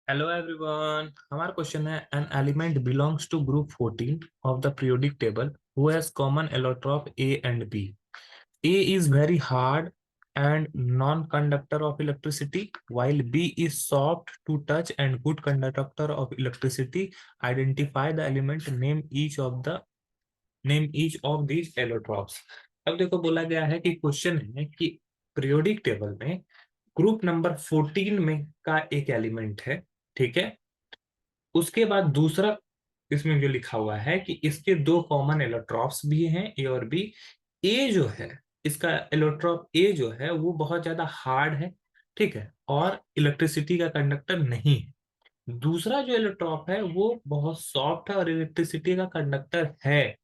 Hello everyone, हमारा question है an element belongs to group 14 of the periodic table who has common allotrope A and B. A is very hard and non-conductor of electricity while B is soft to touch and good conductor of electricity. Identify the element, name each of these allotropes. अब देखो बोला गया है कि question है कि periodic table में group number 14 में का एक एलिमेंट है. ठीक है. उसके बाद दूसरा इसमें जो लिखा हुआ है कि इसके दो कॉमन एलोट्रॉप्स भी हैं, ए और बी. ए जो है, इसका एलोट्रॉप ए जो है वो बहुत ज्यादा हार्ड है. ठीक है. और इलेक्ट्रिसिटी का कंडक्टर नहीं है. दूसरा जो एलोट्रॉप है वो बहुत सॉफ्ट है और इलेक्ट्रिसिटी का कंडक्टर है.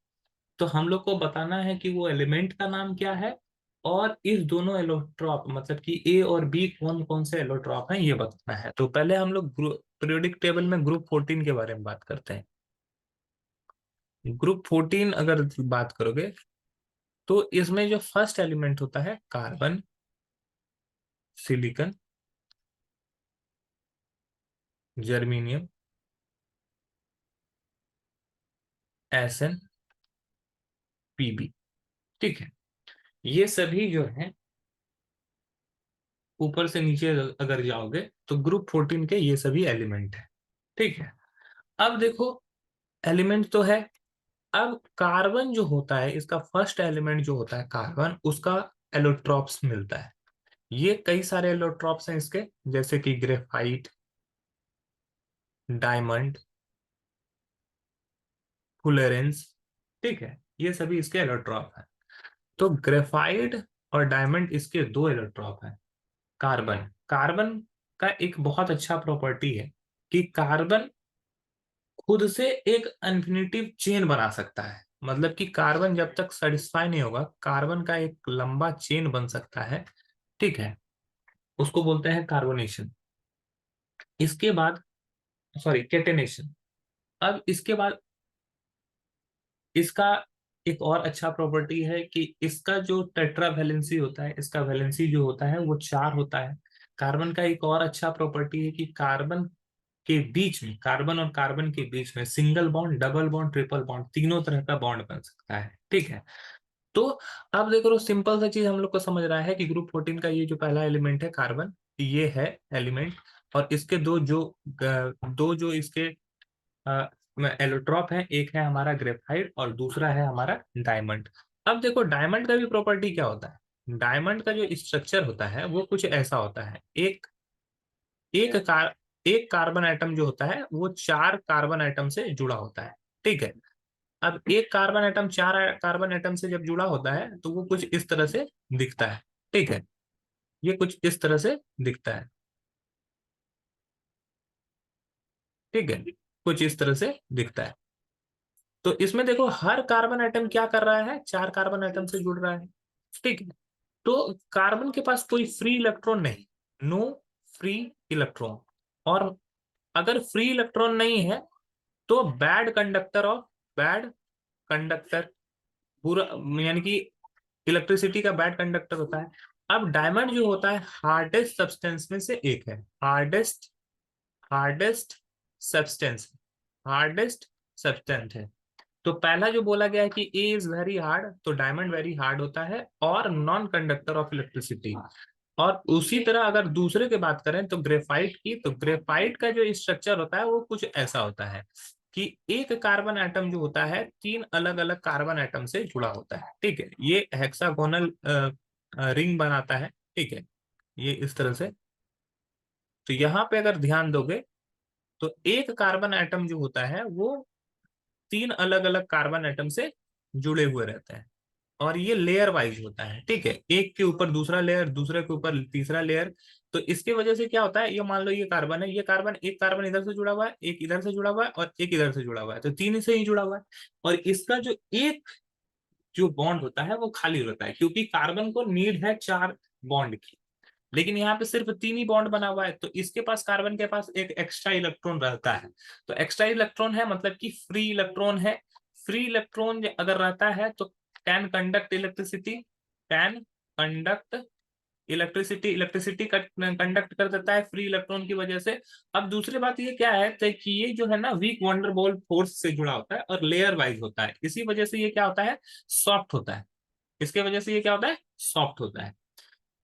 तो हम लोग को बताना है कि वो एलिमेंट का नाम क्या है और इस दोनों एलोट्रॉप मतलब कि ए और बी कौन कौन से एलोट्रॉप हैं ये बताना है. तो पहले हम लोग पीरियोडिक टेबल में ग्रुप 14 के बारे में बात करते हैं. ग्रुप 14 अगर बात करोगे तो इसमें जो फर्स्ट एलिमेंट होता है carbon, silicon, germanium, SN, PB. ठीक है. ये सभी जो है ऊपर से नीचे अगर जाओगे तो ग्रुप 14 के ये सभी एलिमेंट है. ठीक है. अब देखो, एलिमेंट तो है. अब कार्बन जो होता है, इसका फर्स्ट एलिमेंट जो होता है कार्बन, उसका एलोट्रॉप्स मिलता है. ये कई सारे एलोट्रॉप्स हैं इसके, जैसे कि ग्रेफाइट, डायमंड, फुलेरेंस. ठीक है. ये सभी इसके एलोट्रॉप हैं. तो ग्रेफाइट और डायमंड इसके दो एलोट्रॉप हैं. कार्बन कार्बन का एक बहुत अच्छा प्रॉपर्टी है कि कार्बन खुद से एक इन्फिनिटिव चेन बना सकता है. मतलब कि कार्बन जब तक सेटिस्फाई नहीं होगा, कार्बन का एक लंबा चेन बन सकता है. ठीक है. उसको बोलते हैं कार्बोनेशन. इसके बाद, सॉरी, केटेनेशन. अब इसके बाद इसका एक और अच्छा प्रॉपर्टी है कि इसका जो टेट्रा वैलेंसी होता है, इसका वैलेंसी जो होता है वो 4 होता है. कार्बन का एक और अच्छा प्रॉपर्टी है कि कार्बन के बीच में, कार्बन और कार्बन के बीच में single bond, double bond, triple bond, तीनों तरह का बॉन्ड बन सकता है. ठीक है. तो अब देखो, सिंपल सा चीज हम लोग को समझ रहा है कि ग्रुप 14 का ये जो पहला एलिमेंट है कार्बन, ये है एलिमेंट. और इसके दो जो इसके एलोट्रॉप है, एक है हमारा ग्रेफाइट और दूसरा है हमारा डायमंड. अब देखो, डायमंड का भी प्रॉपर्टी क्या होता है. डायमंड का जो स्ट्रक्चर होता है वो कुछ ऐसा होता है. एक कार एक कार्बन एटम जो होता है वो 4 कार्बन एटम से जुड़ा होता है. ठीक है. अब एक कार्बन एटम 4 कार्बन एटम से जब जुड़ा होता है तो वो कुछ इस तरह से दिखता है. ठीक है. ये कुछ इस तरह से दिखता है. ठीक है. कुछ इस तरह से दिखता है. तो इसमें देखो, हर कार्बन एटम क्या कर रहा है, 4 कार्बन एटम से जुड़ रहा है. ठीक है. तो कार्बन के पास कोई फ्री इलेक्ट्रॉन नहीं, नो फ्री इलेक्ट्रॉन. और अगर फ्री इलेक्ट्रॉन नहीं है तो बैड कंडक्टर, पूरा, यानी कि इलेक्ट्रिसिटी का बैड कंडक्टर होता है. अब डायमंड जो होता है हार्डेस्ट सब्सटेंस में से एक है. Hardest hardest substance hardest substance है. तो पहला जो बोला गया है कि ए इज वेरी हार्ड, तो डायमंड वेरी हार्ड होता है और नॉन कंडक्टर ऑफ इलेक्ट्रिसिटी. और उसी तरह अगर दूसरे की बात करें तो ग्रेफाइट की, तो ग्रेफाइट का जो स्ट्रक्चर होता है वो कुछ ऐसा होता है कि एक कार्बन एटम जो होता है 3 अलग अलग कार्बन एटम से जुड़ा होता है. ठीक है. ये हेक्सागोनल रिंग बनाता है. ठीक है. ये इस तरह से. तो यहाँ पे अगर ध्यान दोगे तो एक कार्बन एटम जो होता है वो 3 अलग अलग कार्बन एटम से जुड़े हुए रहते हैं. और ये लेयर वाइज होता है. ठीक है. एक के ऊपर दूसरा लेयर, दूसरे के ऊपर तीसरा लेयर. तो इसकी वजह से क्या होता है, ये मान लो ये कार्बन है, ये कार्बन, एक कार्बन इधर से जुड़ा हुआ है, एक इधर से जुड़ा हुआ है और एक इधर से जुड़ा हुआ है, तो 3 से ही जुड़ा हुआ है. और इसका जो एक जो बॉन्ड होता है वो खाली रहता है, क्योंकि कार्बन को नीड है 4 बॉन्ड की. लेकिन यहाँ पे सिर्फ 3 ही बॉन्ड बना हुआ है, तो इसके पास, कार्बन के पास एक एक्स्ट्रा इलेक्ट्रॉन रहता है. तो एक्स्ट्रा इलेक्ट्रॉन है मतलब कि फ्री इलेक्ट्रॉन है. फ्री इलेक्ट्रॉन अगर रहता है तो can conduct electricity, can conduct electricity electricity conduct कर देता है फ्री इलेक्ट्रॉन की वजह से। अब दूसरी बात ये क्या है, तो कि ये जो है ना वीक वंडरबॉल फोर्स से जुड़ा होता है और लेयर वाइज होता है, इसी वजह से ये क्या होता है, सॉफ्ट होता है। इसके वजह से ये क्या होता है, सॉफ्ट होता है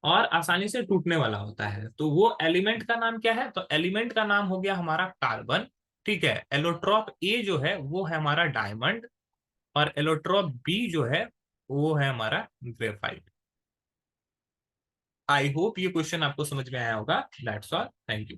और आसानी से टूटने वाला होता है। तो वो एलिमेंट का नाम क्या है, तो एलिमेंट का नाम हो गया हमारा कार्बन। ठीक है, एलोट्रॉप ए जो है वो है हमारा डायमंड, और एलोट्रॉप बी जो है वो है हमारा ग्रेफाइट। आई होप ये क्वेश्चन आपको समझ में आया होगा। That's all, thank you.